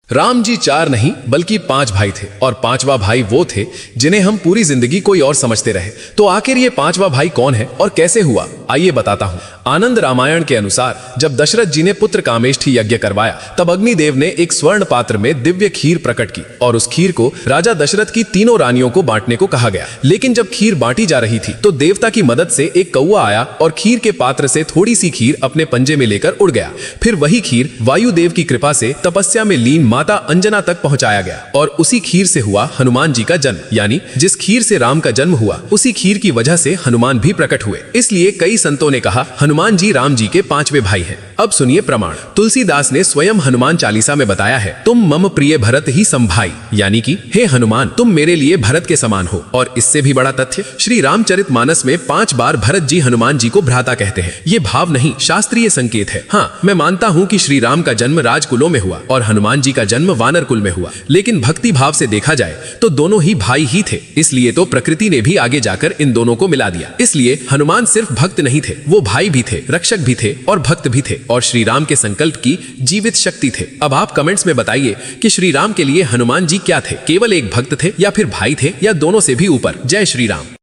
राम जी चार नहीं बल्कि पांच भाई थे और पांचवा भाई वो थे जिन्हें हम पूरी जिंदगी कोई और समझते रहे। तो आखिर ये पांचवा भाई कौन है और कैसे हुआ, आइए बताता हूँ। आनंद रामायण के अनुसार जब दशरथ जी ने पुत्र कामेष्ठी यज्ञ करवाया तब अग्निदेव ने एक स्वर्ण पात्र में दिव्य खीर प्रकट की और उस खीर को राजा दशरथ की तीनों रानियों को बांटने को कहा गया। लेकिन जब खीर बांटी जा रही थी तो देवता की मदद से एक कौवा आया और खीर के पात्र से थोड़ी सी खीर अपने पंजे में लेकर उड़ गया। फिर वही खीर वायुदेव की कृपा से तपस्या में लीन माता अंजना तक पहुंचाया गया और उसी खीर से हुआ हनुमान जी का जन्म। यानी जिस खीर से राम का जन्म हुआ उसी खीर की वजह से हनुमान भी प्रकट हुए। इसलिए कई संतों ने कहा हनुमान जी राम जी के पांचवे भाई हैं। अब सुनिए प्रमाण। तुलसीदास ने स्वयं हनुमान चालीसा में बताया है, तुम मम प्रिय भरत ही संभाई, यानी कि हे हनुमान तुम मेरे लिए भरत के समान हो। और इससे भी बड़ा तथ्य, श्री रामचरितमानस में 5 बार भरत जी हनुमान जी को भ्राता कहते हैं। ये भाव नहीं, शास्त्रीय संकेत है। हाँ, मैं मानता हूँ कि श्री राम का जन्म राजकुलों में हुआ और हनुमान जी का जन्म वानर कुल में हुआ, लेकिन भक्ति भाव से देखा जाए तो दोनों ही भाई ही थे। इसलिए तो प्रकृति ने भी आगे जाकर इन दोनों को मिला दिया। इसलिए हनुमान सिर्फ भक्त नहीं थे, वो भाई भी थे, रक्षक भी थे और भक्त भी थे और श्री राम के संकल्प की जीवित शक्ति थे। अब आप कमेंट्स में बताइए कि श्री राम के लिए हनुमान जी क्या थे, केवल एक भक्त थे या फिर भाई थे या दोनों से भी ऊपर। जय श्री राम।